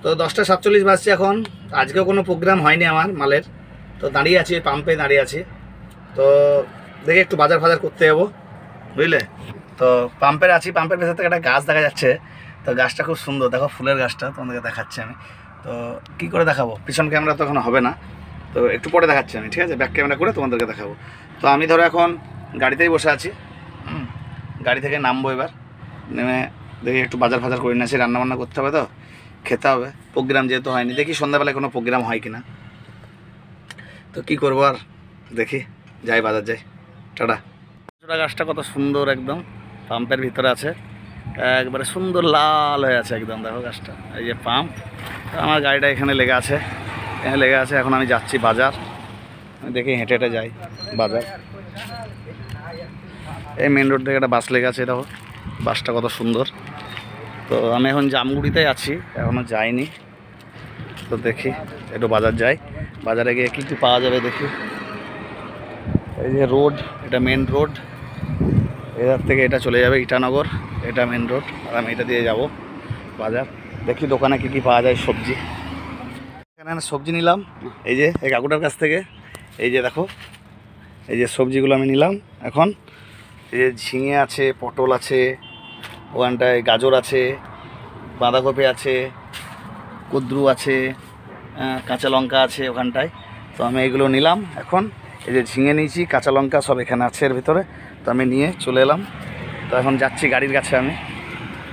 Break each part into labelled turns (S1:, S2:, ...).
S1: তো 10টা 47 বাজছে এখন। আজকেও কোনো প্রোগ্রাম হয়নি আমার মালের, তো দাঁড়িয়ে আছি পাম্পে, দাঁড়িয়ে আছি। তো দেখে একটু বাজার ফাজার করতে যাবো, বুঝলে। তো পাম্পের আছি, পাম্পের ভেতর থেকে একটা গাছ দেখা যাচ্ছে। তো গাছটা খুব সুন্দর, দেখো ফুলের গাছটা তোমাদেরকে দেখাচ্ছি আমি। তো কী করে দেখাবো, পিছন ক্যামেরা তো এখন হবে না, তো একটু পরে দেখাচ্ছি আমি, ঠিক আছে, ব্যাক ক্যামেরা করে তোমাদেরকে দেখাবো। তো আমি ধরো এখন গাড়িতেই বসে আছি, গাড়ি থেকে নামবো এবার, নেমে দেখি একটু বাজার ফাজার করে নিয়েছি, রান্নাবান্না করতে হবে, তো খেতে হবে। প্রোগ্রাম যেহেতু হয়নি, দেখি সন্ধ্যাবেলায় কোনো প্রোগ্রাম হয় কিনা। তো কী করবো আর, দেখি যাই বাজার যাই, টাটা। গাছটা কত সুন্দর, একদম পাম্পের ভিতরে আছে, একবারে সুন্দর লাল হয়ে আছে একদম, দেখো গাছটা। এই যে পাম্প, আমার গাড়িটা এখানে লেগে আছে, এখানে লেগে আছে। এখন আমি যাচ্ছি বাজার, দেখি হেঁটে হেঁটে যাই বাজার। এই মেন রোড থেকে একটা বাস লেগে আছে, দেখো বাসটা কত সুন্দর। তো আমি এখন জামগুড়িতে আছি, এখনও যাইনি। তো দেখি একটু বাজার যাই, বাজারে গিয়ে কী কী পাওয়া যাবে দেখি। এই যে রোড, এটা মেন রোড, এধার থেকে এটা চলে যাবে ইটানগর, এটা মেন রোড, আর আমি এটা দিয়ে যাব বাজার। দেখি দোকানে কী কী পাওয়া যায় সবজি। এখানে সবজি নিলাম এই যে এই কাকুটার কাছ থেকে, এই যে দেখো এই যে সবজিগুলো আমি নিলাম এখন। এই যে ঝিঙে আছে, পটল আছে, ওখানটায় গাজর আছে, বাঁধাকপি আছে, কুদ্রু আছে, কাঁচা লঙ্কা আছে ওখানটায়। তো আমি এগুলো নিলাম এখন। এই যে ঝিঙে নিয়েছি, কাঁচা লঙ্কা সব এখানে আছে এর ভিতরে। তো আমি নিয়ে চলে এলাম। তো এখন যাচ্ছি গাড়ির কাছে আমি,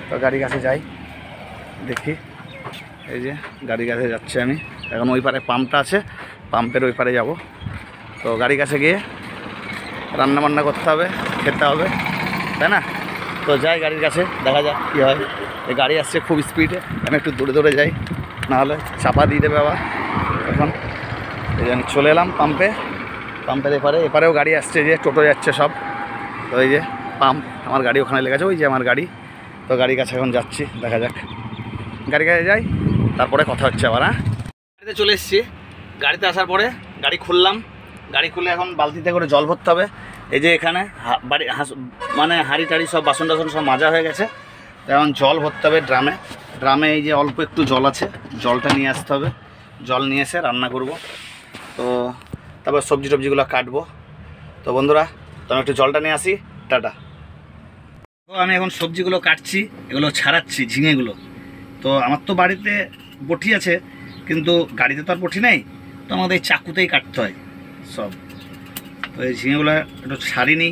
S1: তো গাড়ির কাছে যাই, দেখি। এই যে গাড়ির কাছে যাচ্ছি আমি এখন, ওই পারে পাম্পটা আছে, পাম্পের ওই পারে যাব। তো গাড়ির কাছে গিয়ে রান্নাবান্না করতে হবে, খেতে হবে, তাই না? তো যাই গাড়ির কাছে, দেখা যাক কী হয়। এই গাড়ি আসছে খুব স্পিডে, আমি একটু দৌড়ে দৌড়ে যাই, নাহলে চাপা দিয়ে দেবে আবার। এখন এই আমি চলে এলাম পাম্পে, পাম্পের এপারেও গাড়ি আসছে, যে টোটো যাচ্ছে সব। তো এই যে পাম্প, আমার গাড়ি ওখানে লেগেছে, ওই যে আমার গাড়ি। তো গাড়ির কাছে এখন যাচ্ছি, দেখা যাক। গাড়ির কাছে যাই, তারপরে কথা হচ্ছে আবার। হ্যাঁ, গাড়িতে চলে এসেছি। গাড়িতে আসার পরে গাড়ি খুললাম, গাড়ি খুলে এখন বালতিতে করে জল ভরতে হবে। এই যে এখানে বাড়ি মানে হাঁড়ি টাড়ি সব বাসন টাসন সব মাজা হয়ে গেছে। এখন জল ভরতে হবে ড্রামে, ড্রামে এই যে অল্প একটু জল আছে, জলটা নিয়ে আসতে হবে। জল নিয়ে এসে রান্না করব। তো তারপর সবজি টবজিগুলো কাটবো। তো বন্ধুরা, তো আমি একটু জলটা নিয়ে আসি, টাটা। তো আমি এখন সবজিগুলো কাটছি, এগুলো ছাড়াচ্ছি ঝিঙেগুলো। তো আমার তো বাড়িতে বটি আছে, কিন্তু গাড়িতে তো আর বটি নেই, তো আমাদের এই চাকুতেই কাটতে হয় সব। তো এই ঝিঙেগুলো একটু ছাড়িনি,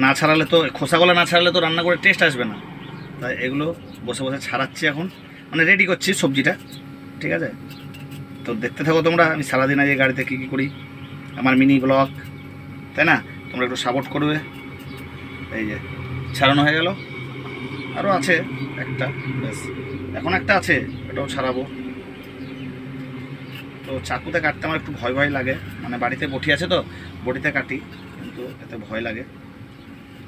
S1: না ছাড়ালে তো, খোসাগুলো না ছাড়ালে তো রান্না করে টেস্ট আসবে না। তাই এগুলো বসে বসে ছাড়াচ্ছি এখন, মানে রেডি করছি সবজিটা, ঠিক আছে। তো দেখতে থাকো তোমরা, আমি সারাদিন আজ গাড়িতে কী কী করি, আমার মিনি ব্লগ, তাই না? তোমরা একটু সাপোর্ট করবে। এই যে ছাড়ানো হয়ে গেল, আরও আছে একটা, ব্যাস এখন একটা আছে, এটাও ছাড়াবো। তো চাকুতে কাটতে আমার একটু ভয় ভয় লাগে, মানে বাড়িতে বটি আছে তো বটিতে কাটি, কিন্তু এতে ভয় লাগে,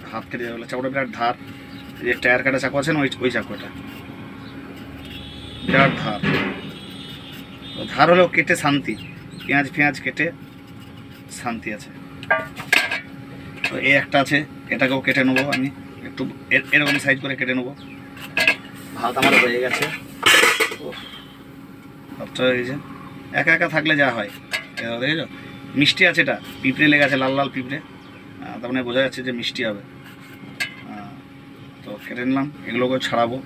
S1: হাত কেটে যাবে। চাকুটা বিরাট ধার, এই যে টায়ার কাটা চাকু আছে না, ওই চাকুটা বিরাট ধার। তো ধার হলেও কেটে শান্তি, পেঁয়াজ ফেঁয়াজ কেটে শান্তি আছে। তো এই একটা আছে, এটাকেও কেটে নেবো আমি, একটু এরকম সাইজ করে কেটে নেবো। ভাত আমার হয়ে গেছে, ভাতটা হয়ে গেছে। একা একা থাকলে যা হয়, দেখেছো মিষ্টি আছে, এটা পিঁপড়ে লেগে আছে, লাল লাল পিঁপড়ে, তার মানে বোঝা যাচ্ছে যে মিষ্টি হবে। তো কেটে নিলাম, এগুলোকেও ছাড়াবো।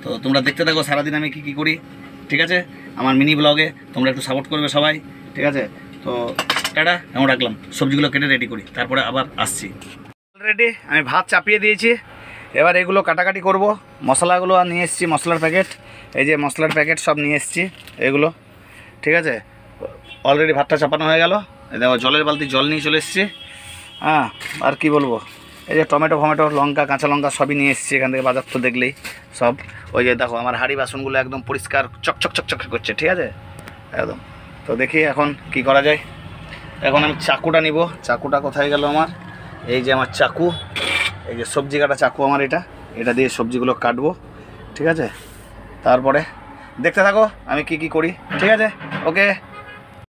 S1: তো তোমরা দেখতে থাকো সারাদিন আমি কী কী করি, ঠিক আছে, আমার মিনি ব্লগে। তোমরা একটু সাপোর্ট করবে সবাই, ঠিক আছে। তো টাটা, এমন রাখলাম, সবজিগুলো কেটে রেডি করি, তারপরে আবার আসছি। অলরেডি আমি ভাত চাপিয়ে দিয়েছি, এবার এগুলো কাটাকাটি করব। মশলাগুলো নিয়ে এসেছি, মশলার প্যাকেট, এই যে মশলার প্যাকেট সব নিয়ে এসেছি এগুলো, ঠিক আছে। অলরেডি ভাতটা চাপানো হয়ে গেল, দেখো জলের বালতি জল নিয়ে চলে এসেছি। হ্যাঁ, আর কি বলবো, এই যে টমেটো ফমেটো লঙ্কা কাঁচা লঙ্কা সবই নিয়ে এসেছি এখান থেকে, বাজার তো দেখলেই সব। ওই যে দেখো আমার হাঁড়ি বাসনগুলো একদম পরিষ্কার চকচক চকচক করছে, ঠিক আছে একদম। তো দেখি এখন কি করা যায়। এখন আমি চাকুটা নিব, চাকুটা কোথায় গেল আমার, এই যে আমার চাকু, এই যে সবজি কাটা চাকু আমার, এটা দিয়ে সবজিগুলো কাটবো, ঠিক আছে। তারপরে দেখতে থাকো আমি কি কি করি, ঠিক আছে, ওকে।